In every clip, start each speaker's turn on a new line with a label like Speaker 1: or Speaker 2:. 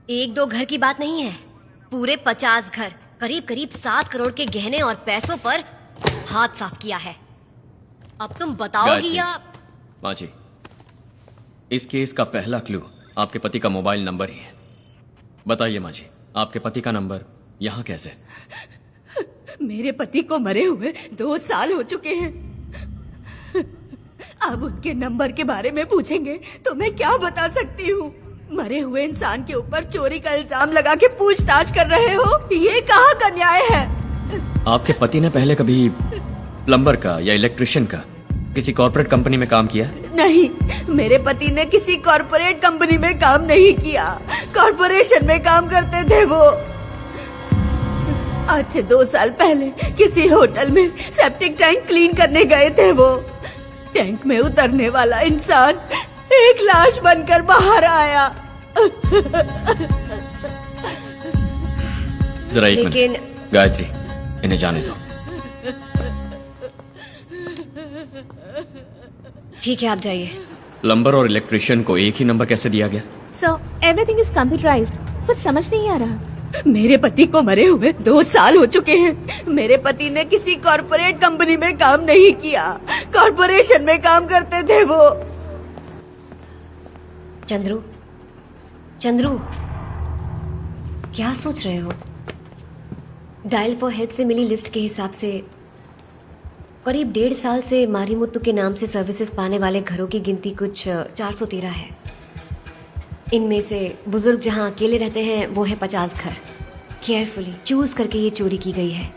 Speaker 1: एक दो घर की बात नहीं है, पूरे 50 घर, करीब करीब 7 करोड़ के गहने और पैसों पर हाथ साफ किया है। अब तुम बताओगी या?
Speaker 2: माँ जी, इस केस का पहला क्लू आपके पति का मोबाइल नंबर ही है। बताइए माँ जी, आपके पति का नंबर यहाँ कैसे?
Speaker 3: मेरे पति को मरे हुए 2 साल हो चुके हैं। अब उनके नंबर के बारे में पूछेंगे तो मैं क्या बता सकती हूँ? मरे हुए इंसान के ऊपर चोरी का इल्जाम लगा के पूछताछ कर रहे हो, ये कहाँ का न्याय है?
Speaker 2: आपके पति ने पहले कभी प्लम्बर का या इलेक्ट्रिशियन का किसी कॉर्पोरेट कंपनी में काम किया?
Speaker 3: नहीं, मेरे पति ने किसी कॉर्पोरेट कंपनी में काम नहीं किया। कॉर्पोरेशन में काम करते थे वो। आज से 2 साल पहले किसी होटल में सेप्टिक टैंक क्लीन करने गए थे वो। टैंक में उतरने वाला इंसान एक लाश बनकर बाहर आया।
Speaker 2: जरा एक
Speaker 1: लेकिन
Speaker 2: मिनट, गायत्री, इन्हें जाने दो।
Speaker 1: ठीक है, आप जाइए।
Speaker 2: प्लम्बर और इलेक्ट्रिशियन को एक ही नंबर कैसे दिया गया?
Speaker 4: So everything is computerised. कुछ समझ नहीं आ रहा।
Speaker 3: मेरे पति को मरे हुए 2 साल हो चुके हैं। मेरे पति ने किसी कॉर्पोरेट कंपनी में काम नहीं किया। कॉर्पोरेशन में काम करते थे वो।
Speaker 1: चंद्रू, चंद्रू, क्या सोच रहे हो? डायल फॉर हेल्प से मिली लिस्ट के हिसाब से करीब 1.5 साल से मारीमुत्तु के नाम से सर्विसेज पाने वाले घरों की गिनती कुछ 413 है। इनमें से बुजुर्ग जहां अकेले रहते हैं वो है 50 घर। केयरफुली चूज करके ये चोरी की गई है।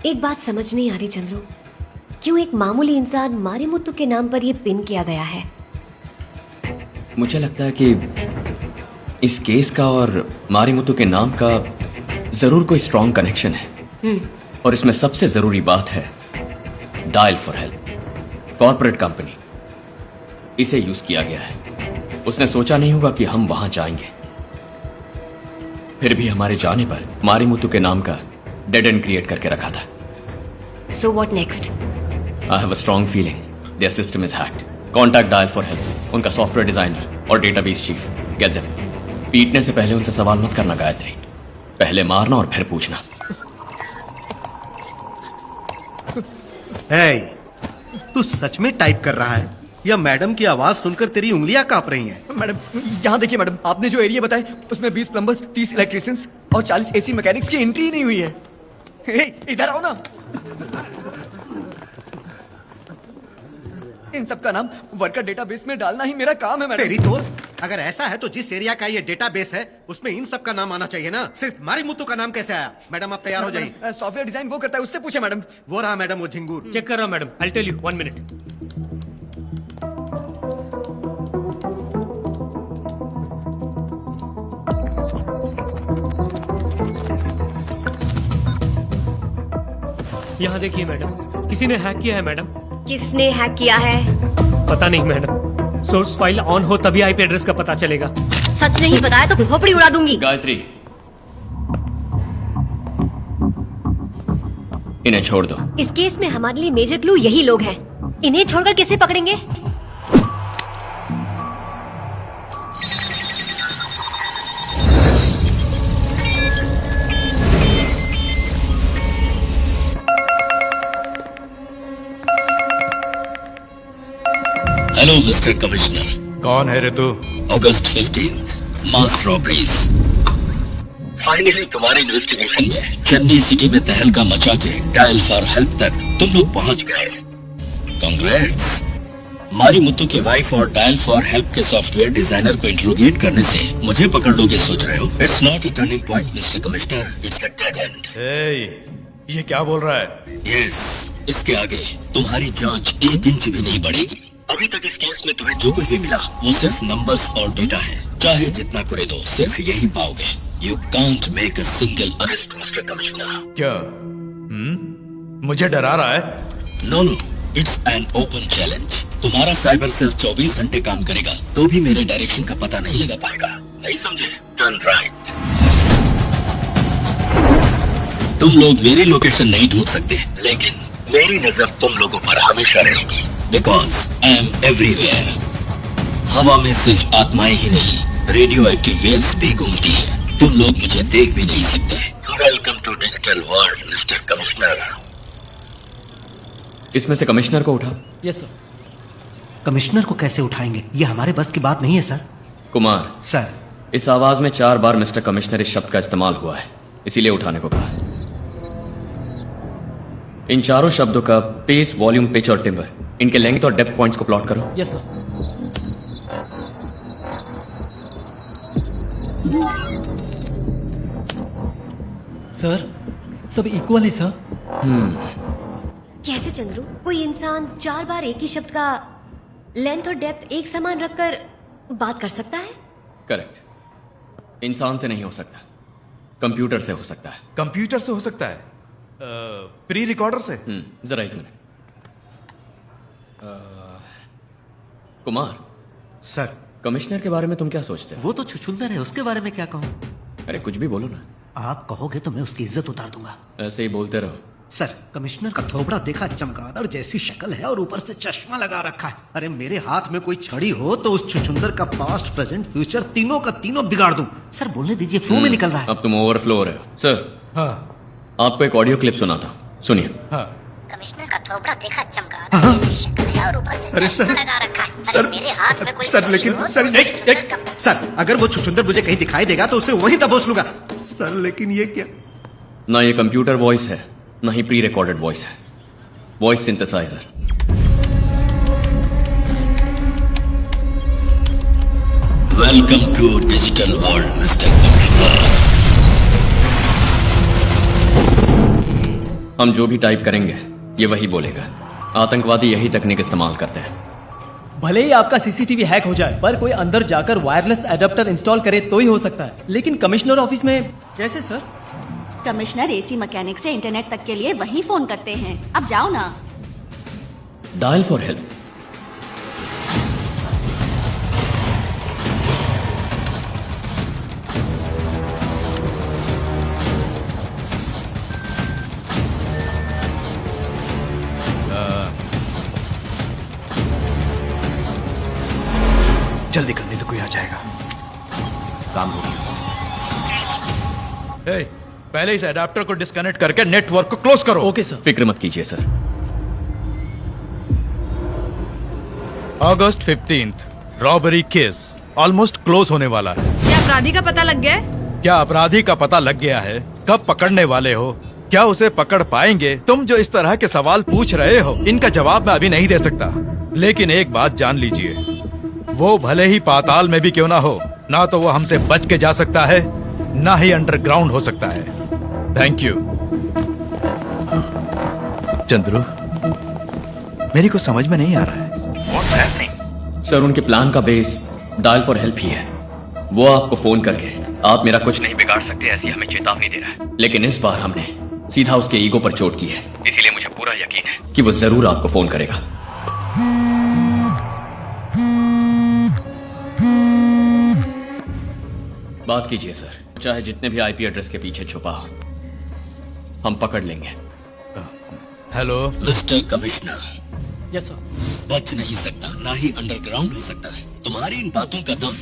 Speaker 1: एक बात समझ नहीं आ रही चंद्रू, क्यों एक मामूली इंसान मारीमुत्तु के नाम पर ये पिन किया गया है?
Speaker 2: मुझे लगता है कि इस केस का और मारीमुत्तु के नाम का जरूर कोई स्ट्रॉन्ग कनेक्शन है। और इसमें सबसे जरूरी बात है dial for help, corporate company, इसे यूज किया गया है। उसने सोचा नहीं होगा कि हम वहां जाएंगे। फिर भी हमारे जाने पर मारीमुत्तु के नाम का डेड एंड क्रिएट करके रखा था।
Speaker 1: So what next?
Speaker 2: I have a strong feeling there system is hacked. Contact dial for help, उनका सॉफ्टवेयर डिजाइनर और डेटाबेस चीफ, गेट देम। पीटने से पहले उनसे सवाल मत करना गायत्री, पहले मारना और फिर पूछना।
Speaker 5: हे, तू सच में टाइप कर रहा है या मैडम की आवाज सुनकर तेरी उंगलियां कांप रही हैं?
Speaker 6: मैडम, यहाँ देखिए मैडम, आपने जो एरिया बताए उसमें 20 प्लम्बर्स, 30 इलेक्ट्रिशियंस और 40 एसी मैकेनिक्स की एंट्री ही नहीं हुई है। हे, इधर आओ ना। इन सब का नाम वर्कर डेटाबेस में डालना ही मेरा काम है मैडम।
Speaker 5: तेरी तो, अगर ऐसा है तो जिस एरिया का ये डेटाबेस है उसमें इन सब का नाम आना चाहिए ना। सिर्फ मारीमुत्तु का नाम कैसे आया? मैडम आप तैयार हो जाइए।
Speaker 6: सॉफ्टवेयर डिजाइन वो करता है, उससे पूछे मैडम।
Speaker 5: वो रहा मैडम, वो झिंगूर।
Speaker 7: चेक कर रहा हूं madam, I tell you 1 minute. यहाँ देखिए मैडम, किसी ने हैक किया है मैडम।
Speaker 1: किसने हैक किया है?
Speaker 7: पता नहीं मैडम, सोर्स फाइल ऑन हो तभी आईपी एड्रेस का पता चलेगा।
Speaker 1: सच नहीं बताया तो खोपड़ी उड़ा दूंगी।
Speaker 2: गायत्री, इन्हें छोड़ दो।
Speaker 1: इस केस में हमारे लिए मेजर क्लू यही लोग हैं। इन्हें छोड़कर कैसे पकड़ेंगे?
Speaker 8: Hello mister commissioner.
Speaker 9: कौन है रे तू?
Speaker 8: अगस्त 15 मास रॉबरीज। फाइनली तुम्हारे इन्वेस्टिगेशन में चेन्नई सिटी में तहलका मचा के डायल फॉर हेल्प तक तुम लोग पहुंच गए। कांग्रेट्स। मारीमुत्तु की वाइफ और डायल फॉर हेल्प के सॉफ्टवेयर डिजाइनर को इंट्रोगेट करने से मुझे पकड़ लोगे सोच रहे हो? It's not a turning point mister commissioner, it's a dead and.
Speaker 9: ये क्या बोल रहा है?
Speaker 8: यस, इसके आगे तुम्हारी जांच 1 इंच भी नहीं बढ़ेगी। अभी तक इस केस में तुम्हें जो कुछ भी मिला वो सिर्फ नंबर्स और डेटा है। चाहे जितना करे दो, सिर्फ यही पाओगे। You can't make a single arrest mister commissioner.
Speaker 9: क्या? मुझे डरा रहा है?
Speaker 8: No no, it's an open challenge. तुम्हारा साइबर सेल 24 घंटे काम करेगा तो भी मेरे डायरेक्शन का पता नहीं लगा पाएगा। नहीं समझे? Turn right. तुम लोग मेरी लोकेशन नहीं ढूंढ सकते, लेकिन मेरी नजर तुम लोगों पर हमेशा रहेगी। Because I am everywhere. हवा में सिर्फ आत्माएं ही नहीं, रेडियो एक्टिव वेव्स भी घूमती है। तुम लोग मुझे देख भी नहीं सकते। Welcome to digital world mister commissioner.
Speaker 2: इसमें से कमिश्नर को उठा।
Speaker 7: Yes sir.
Speaker 5: कमिश्नर को कैसे उठाएंगे? ये हमारे बस की बात नहीं है सर।
Speaker 2: कुमार,
Speaker 5: सर,
Speaker 2: इस आवाज में 4 बार मिस्टर कमिश्नर इस शब्द का इस्तेमाल हुआ है, इसीलिए उठाने को कहा। इन चारों शब्दों का पेस, वॉल्यूम, पिच और टिम्बर, इनके लेंथ और डेप्थ पॉइंट्स को प्लॉट करो।
Speaker 7: Yes sir. सर, सब इक्वल है सर।
Speaker 1: कैसे चंद्रू? कोई इंसान 4 बार एक ही शब्द का लेंथ और डेप्थ एक समान रखकर बात कर सकता है?
Speaker 2: करेक्ट। इंसान से नहीं हो सकता, कंप्यूटर से हो सकता है।
Speaker 9: कंप्यूटर से हो सकता है? प्री रिकॉर्डर से?
Speaker 2: जरा एक मिनट। कुमार,
Speaker 5: सर,
Speaker 2: कमिश्नर के बारे में तुम क्या सोचते हो?
Speaker 5: वो तो छुछुंदर है, उसके बारे में क्या कहूँ?
Speaker 2: अरे कुछ भी बोलो ना।
Speaker 5: आप कहोगे तो मैं उसकी इज्जत उतार दूंगा।
Speaker 2: ऐसे ही बोलते रहो।
Speaker 5: सर, कमिश्नर का थोबड़ा देखा, चमगादड़ जैसी शक्ल है और ऊपर से चश्मा लगा रखा है। अरे मेरे हाथ में कोई छड़ी हो तो उस छुछुंदर का पास्ट, प्रेजेंट, फ्यूचर तीनों का तीनों बिगाड़ दूं। सर बोलने दीजिए, फ्लो में निकल रहा है।
Speaker 2: अब तुम ओवरफ्लो हो रहे हो। सर,
Speaker 9: हाँ
Speaker 2: आपको एक ऑडियो क्लिप सुनाता हूं, सुनिए।
Speaker 9: हाँ।
Speaker 10: कमिश्नर का थोबड़ा देखा, चमगादड़ जैसी शक्ल है और ऊपर से चश्मा लगा रखा है। अरे मेरे हाथ में कोई
Speaker 5: सर, लेकिन
Speaker 10: छड़ी हो
Speaker 5: सर,
Speaker 10: तो
Speaker 5: सर, अगर वो छुछुंदर मुझे कहीं दिखाई देगा तो उसे वहीं दबोच लूंगा। सर लेकिन ये क्या?
Speaker 2: ना ये कंप्यूटर वॉइस है, ना ही प्री रिकॉर्डेड वॉइस है। Voice synthesiser.
Speaker 8: Welcome to digital world mister commissioner.
Speaker 2: हम जो भी टाइप करेंगे ये वही बोलेगा। आतंकवादी यही तकनीक इस्तेमाल करते हैं।
Speaker 7: भले ही आपका सीसीटीवी हैक हो जाए, पर कोई अंदर जाकर वायरलेस एडाप्टर इंस्टॉल करे तो ही हो सकता है। लेकिन कमिश्नर ऑफिस में कैसे सर?
Speaker 3: कमिश्नर एसी मैकेनिक से इंटरनेट तक के लिए वहीं फोन करते हैं। अब जाओ ना।
Speaker 2: Dial for help.
Speaker 9: जल्दी करने तो कोई आ जाएगा।
Speaker 2: काम हो गया।
Speaker 9: ए, पहले इस अडेप्टर को डिस्कनेक्ट करके नेटवर्क को क्लोज करो।
Speaker 7: Okay sir.
Speaker 2: फिक्र मत कीजिए सर।
Speaker 9: अगस्त 15 रॉबरी केस ऑलमोस्ट क्लोज होने वाला है।
Speaker 3: क्या अपराधी का पता लग गया है?
Speaker 9: क्या अपराधी का पता लग गया है? कब पकड़ने वाले हो? क्या उसे पकड़ पाएंगे? तुम जो इस तरह के सवाल पूछ रहे हो, इनका जवाब मैं अभी नहीं दे सकता। लेकिन एक बात जान लीजिए, वो भले ही पाताल में भी क्यों ना हो, ना तो वो हमसे बच के जा सकता है, ना ही अंडरग्राउंड हो सकता है। Thank you. चंद्रू, मेरी कुछ समझ में नहीं आ रहा है।
Speaker 2: सर, उनके प्लान का बेस डायल फॉर हेल्प ही है। वो आपको फोन करके आप मेरा कुछ नहीं बिगाड़ सकते ऐसी हमें चेतावनी दे रहा है। लेकिन इस बार हमने सीधा उसके ईगो पर चोट की है, इसीलिए मुझे पूरा यकीन है कि वो जरूर आपको फोन करेगा। बात कीजिए सर, चाहे जितने भी आईपी एड्रेस के पीछे छुपा हो, हम पकड़ लेंगे।
Speaker 9: Hello
Speaker 8: mister commissioner,
Speaker 7: yes sir.
Speaker 8: बच नहीं सकता, ना ही अंडरग्राउंड हो सकता है। तुम्हारी इन बातों का दम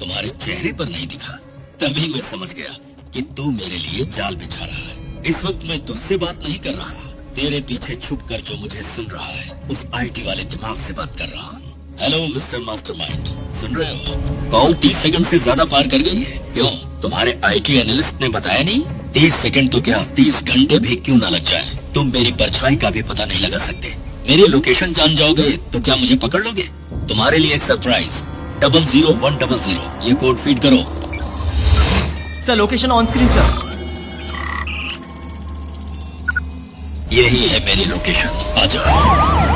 Speaker 8: तुम्हारे चेहरे पर नहीं दिखा, तभी मैं समझ गया कि तू मेरे लिए जाल बिछा रहा है। इस वक्त मैं तुझसे बात नहीं कर रहा, तेरे पीछे छुप कर जो मुझे सुन रहा है उस आईटी वाले दिमाग से बात कर रहा हूँ। हेलो मिस्टर मास्टरमाइंड, सुन रहे हो? कॉल 30 सेकंड से ज्यादा पार कर गई है। क्यों, तुम्हारे आईटी एनालिस्ट ने बताया नहीं? 30 सेकंड तो क्या 30 घंटे भी क्यों ना लग जाए, तुम मेरी परछाई का भी पता नहीं लगा सकते। मेरी लोकेशन जान जाओगे तो क्या मुझे पकड़ लोगे? तुम्हारे लिए एक सरप्राइज, 00100, ये कोड फीड करो।
Speaker 7: Sir, location on screen sir.
Speaker 8: यही है मेरी लोकेशन, आ जाओ।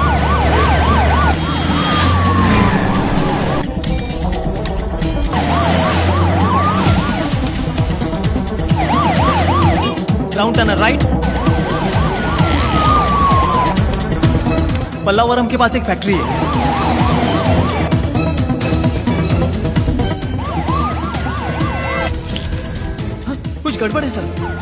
Speaker 7: Ground Turner right. पल्लावरम के पास एक फैक्ट्री है। हाँ, कुछ गड़बड़ है sir.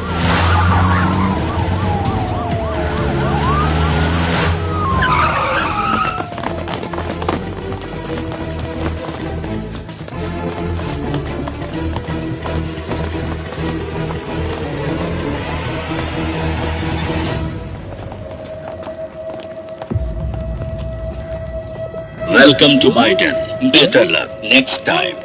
Speaker 8: Welcome to my den. Better luck next time.